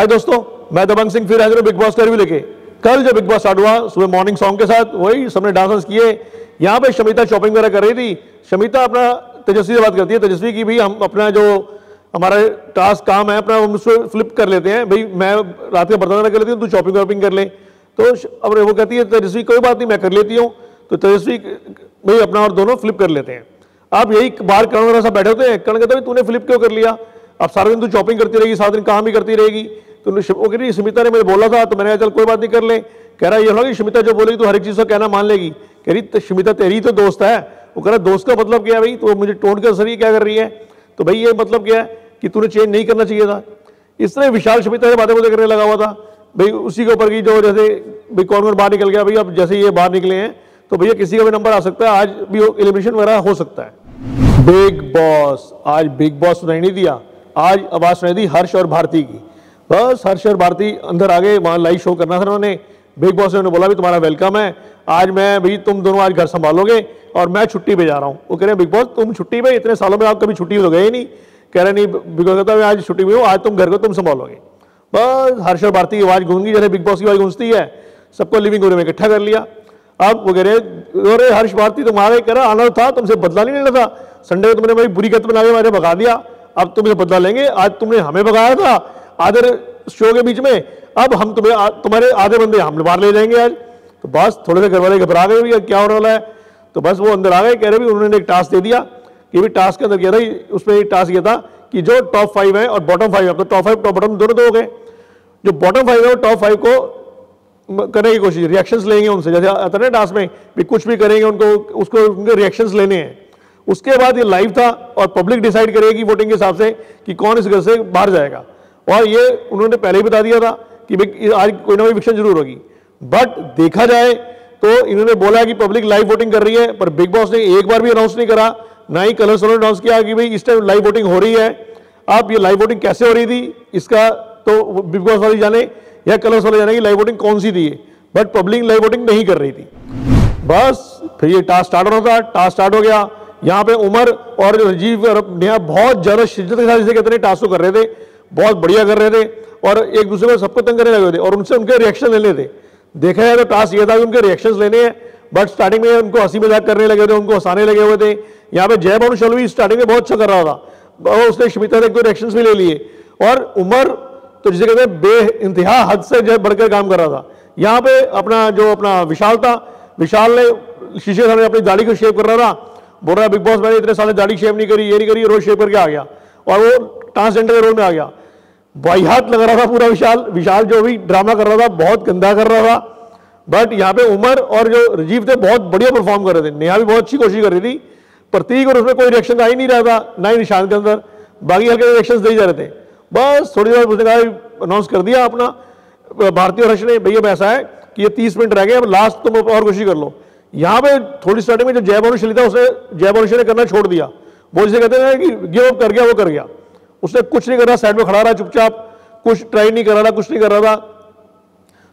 हाय दोस्तों, मैं दबंग सिंह फिर हाजिर हूं बिग बॉस का रिव्यू लेके। कल जो बिग बॉस स्टार्ट हुआ सुबह मॉर्निंग सॉन्ग के साथ, वही सबने डांस किए। यहाँ पे शमिता शॉपिंग वगैरह कर रही थी। शमिता अपना तेजस्वी से बात करती है, तेजस्वी की भी हम अपना जो हमारा टास्क काम है अपना हम उसको फ्लिप कर लेते हैं, भाई मैं रात के बर्तन कर लेती हूँ, तू शॉपिंग वॉपिंग कर ले। तो अब वो कहती है तेजस्वी कोई बात नहीं मैं कर लेती हूँ, तो तेजस्वी भाई अपना और दोनों फ्लिप कर लेते हैं। अब यही बाहर करण वगैरह सब बैठे होते हैं, करण कहता है तूने फ्लिप क्यों कर लिया, अब सारा दिन तू शॉपिंग करती रहेगी, सारा दिन काम ही करती रहेगी। तो वो कह रही स्मिता ने मुझे बोला था, तो मैंने कहा चल कोई बात नहीं कर ले। कह रहा ये होगा कि स्मिता जो बोलेगी तो हर एक चीज़ का कहना मान लेगी। कह रही स्मिता तेरी तो दोस्त है। वो कह रहा दोस्त का मतलब क्या है भाई, तो मुझे टोन के असर ही क्या कर रही है, तो भाई ये मतलब क्या है कि तूने चेंज नहीं करना चाहिए था। इस तरह विशाल स्मिता से बातें करने लगा हुआ था भाई, उसी के ऊपर की जो जैसे भाई कौन बाहर निकल गया, भाई अब जैसे ये बाहर निकले हैं तो भैया किसी का भी नंबर आ सकता है, आज भी एलिमिनेशन वगैरह हो सकता है। बिग बॉस आज बिग बॉस सुनाई नहीं दिया, आज आवाज सुनाई दी हर्ष और भारती की। बस हर्ष और भारती अंदर आ गए, वहां लाइव शो करना था उन्होंने। बिग बॉस ने उन्होंने बोला भी तुम्हारा वेलकम है, आज मैं भाई तुम दोनों आज घर संभालोगे और मैं छुट्टी पे जा रहा हूँ। वो कह रहे हैं बिग बॉस तुम छुट्टी पे, इतने सालों में आप कभी छुट्टी तो गए ही नहीं। कह रहे नहीं बिग बॉस कहता है आज छुट्टी में हूँ, आज तुम घर को तुम संभालोगे। बस हर्ष और भारती की आवाज गूंजी जैसे बिग बॉस की आवाज गूंजती है, सबको लिविंग रूम में इकट्ठा कर लिया। अब वो कह रहे अरे हर्ष भारती तुम्हारे कह रहा आना था, तुमसे बदला नहीं लेना था, संडे को तुमने भाई बुरी गत बना के मुझे भगा दिया, अब तुमसे बदला लेंगे। आज तुमने हमें भगाया था आधे शो के बीच में, अब हम तुम्हारे आधे बंदे हम बाहर ले जाएंगे आज। तो बस थोड़े से घर वाले घबरा गए भी क्या होने वाला है, तो बस वो अंदर आ गए। कह रहे भी उन्होंने एक टास्क दे दिया कि भी टास्क के अंदर किया था, उसमें एक टास्क किया था कि जो टॉप 5 है और बॉटम 5 है, तो टॉप 5 टॉप बॉटम दोनों तो हो गए, जो बॉटम 5 है वो टॉप 5 को करने की कोशिश, रिएक्शंस लेंगे उनसे, जैसे आता है ना टास्क में भी कुछ भी करेंगे उनको उसको उनके रिएक्शंस लेने हैं। उसके बाद ये लाइव था और पब्लिक डिसाइड करेगी वोटिंग के हिसाब से कि कौन इस घर से बाहर जाएगा। और ये उन्होंने पहले ही बता दिया था कि आज कोई ना कोई विक्शन जरूर होगी। बट देखा जाए तो इन्होंने बोला कि पब्लिक लाइव वोटिंग कर रही है, पर बिग बॉस ने एक बार भी अनाउंस नहीं करा, ना ही कलर्स ने अनाउंस किया कि भाई इस टाइम लाइव वोटिंग हो रही है। अब ये लाइव वोटिंग कैसे हो रही थी इसका तो बिग बॉस वाले जाने या कलर्स वाले जाने की लाइव वोटिंग कौन सी थी, बट पब्लिक लाइव वोटिंग नहीं कर रही थी। बस फिर ये टास्क स्टार्ट होना था, टास्क स्टार्ट हो गया। यहाँ पे उमर और राजीव और नेहा बहुत ज्यादा शिद्दत के साथ इसे कहते हैं टास्क को कर रहे थे, बहुत बढ़िया कर रहे थे और एक दूसरे को सबको तंग करने लगे थे और उनसे उनके रिएक्शन लेने थे। देखा जाए तो टास्क ये था कि उनके रिएक्शंस लेने हैं, बट स्टार्टिंग में उनको हंसी मजाक करने लगे थे, उनको हंसाने लगे हुए थे। यहाँ पे जय भानु शलवी स्टार्टिंग में बहुत अच्छा कर रहा था, उसने स्मिता से एक दो रिएक्शंस भी ले लिए और उमर तो जिसे कहते हैं बेइंतहा हद से जो बढ़कर काम कर रहा था। यहाँ पे अपना विशाल था, विशाल ने शीशे सामने अपनी दाढ़ी को शेव कर रहा था, बोल रहा है बिग बॉस मैंने इतने साल दाढ़ी शेव नहीं करी, ये नहीं करी, रोज शेव करके आ गया और वो ट्रांसजेंडर के रोल में आ गया। वाहियात लग रहा था पूरा विशाल जो भी ड्रामा कर रहा था बहुत गंदा कर रहा था। बट यहाँ पे उमर और जो राजीव थे बहुत बढ़िया परफॉर्म कर रहे थे, नेहा भी बहुत अच्छी कोशिश कर रही थी, प्रतीक और उसमें कोई रिएक्शन आ ही नहीं रहा था, ना ही निशान के अंदर, बाकी हल्के रिएक्शन दे जा रहे थे। बस थोड़ी देर उसने कहा अनाउंस कर दिया अपना भारतीय हर्ष ने, भैया ऐसा है कि ये 30 मिनट रह गए, अब लास्ट तुम और कोशिश कर लो। यहाँ पे थोड़ी स्टार्टिंग में जो जय भानु था उसने जय भानु ने करना छोड़ दिया, वो जिसे कहते हैं कि गिव अप कर गया, वो कर गया, उसने कुछ नहीं कर रहा, साइड में खड़ा रहा चुपचाप, कुछ ट्राई नहीं कर रहा था, कुछ नहीं कर रहा था।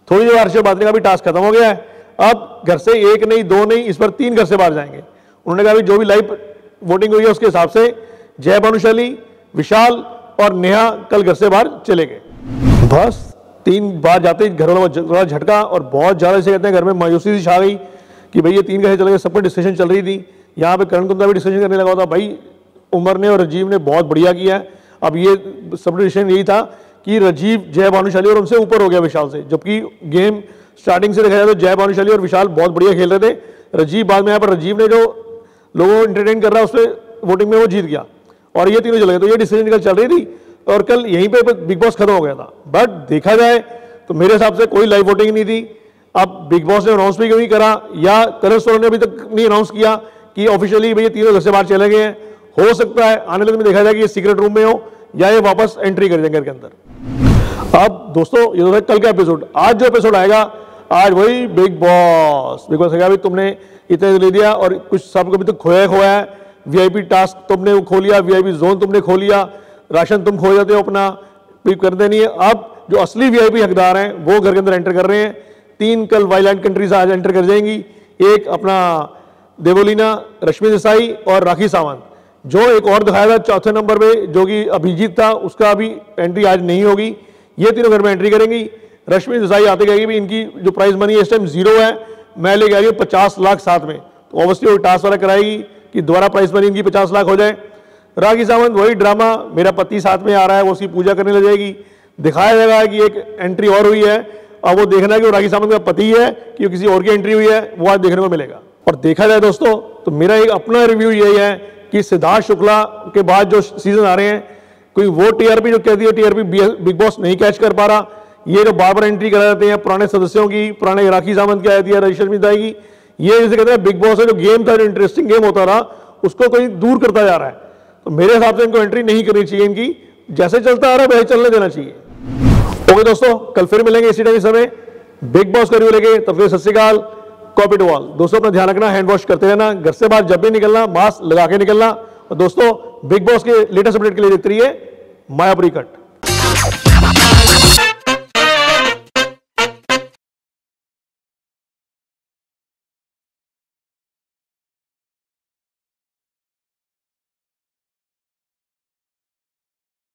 थोड़ी देर हर्ष बात का भी टास्क खत्म हो गया है, अब घर से एक नहीं दो नहीं इस पर 3 घर से बाहर जाएंगे। उन्होंने कहा जो भी लाइव वोटिंग हुई है उसके हिसाब से जय भानुशाली, विशाल और नेहा कल घर से बाहर चले गए। बस 3 बार जाते ही घर वालों झटका और बहुत ज्यादा इसे कहते हैं घर में मायूसी सी छा गई कि भाई ये 3 घर चले गए, सब पर डिस्कशन चल रही थी। यहाँ पे करण कुंदा भी डिस्कशन करने लगा था, भाई उमर ने और राजीव ने बहुत बढ़िया किया है। अब ये सब डिसीजन यही था कि राजीव जय भानुशाली और उनसे ऊपर हो गया विशाल से, जबकि गेम स्टार्टिंग से देखा जाए तो जय भानुशाली और विशाल बहुत बढ़िया खेल रहे थे। राजीव बाद में यहाँ पर राजीव ने जो लोगों को एंटरटेन कर रहा है उस पर वोटिंग में वो जीत गया और ये तीनों चले गए। तो ये डिसीजन कल चल रही थी और कल यहीं पे बिग बॉस खत्म हो गया था। बट देखा जाए तो मेरे हिसाब से कोई लाइव वोटिंग नहीं थी। अब बिग बॉस ने अनाउंस भी क्यों नहीं करा या कलर्स ने अभी तक नहीं अनाउंस किया कि ऑफिशियली भाई ये तीनों घर से बाहर चले गए हैं। हो सकता है आने वाले में देखा जाए कि ये सीक्रेट रूम में हो या ये वापस एंट्री कर जाएंगे घर के अंदर। अब दोस्तों ये तो कल का एपिसोड, आज जो एपिसोड आएगा आज वही बिग बॉस भाई तुमने इतने ले दिया और कुछ सब कभी तो खोया है, वीआईपी टास्क तुमने वो खो लिया, वीआईपी जोन तुमने खो लिया, राशन तुम खो जाते हो अपना पिक कर देनी है। अब जो असली वीआईपी हकदार हैं वो घर के अंदर एंटर कर रहे हैं। 3 कल वाइल्ड कंट्रीज आज एंटर कर जाएंगी, एक अपना देवोलीना, रश्मि देसाई और राखी सावंत। जो एक और दिखाया था चौथे नंबर पे जो कि अभिजीत था, उसका अभी एंट्री आज नहीं होगी। ये तीनों घर में एंट्री करेंगी। रश्मि देसाई आते कहेगी भी इनकी जो प्राइस मनी है इस टाइम 0 है, मैं लेके आ रही हूँ 50 लाख साथ में, तो ऑब्वियसली वो टास्क वाला कराएगी कि दोबारा प्राइस मनी इनकी 50 लाख हो जाए। राखी सावंत वही ड्रामा, मेरा पति साथ में आ रहा है, वो उसकी पूजा करने लग जाएगी। दिखाया जाएगा कि एक एंट्री और हुई है, अब वो देखना है कि वो राखी सावंत का पति है कि वो किसी और की एंट्री हुई है, वो आज देखने को मिलेगा। और देखा जाए दोस्तों तो मेरा एक अपना रिव्यू यही है कि सिद्धार्थ शुक्ला के बाद जो सीजन आ रहे हैं, कोई वो टीआरपी जो कहती है टीआरपी बिग बॉस नहीं कैच कर पा रहा, ये जो बार बार एंट्री करा देते हैं पुराने सदस्यों की, पुराने राखी सावंत की आती है, रश्मि की, ये जैसे कहते हैं बिग बॉस है जो गेम था, जो इंटरेस्टिंग गेम होता रहा, उसको कोई दूर करता जा रहा है। तो मेरे हिसाब से इनको एंट्री नहीं करनी चाहिए, इनकी जैसे चलता आ रहा है वैसे चलने देना चाहिए। ओके दोस्तों, कल फिर मिलेंगे इसी टाइम इस समय बिग बॉस का रिव्यू लेके, तब फिर सत श्री अकाल, कॉपी टू ऑल। दोस्तों अपना ध्यान रखना, हैंड वॉश करते रहना, घर से बाहर जब भी निकलना मास्क लगा के निकलना। और दोस्तों बिग बॉस के लेटेस्ट अपडेट के लिए देखते रहिए मायापुरी कट।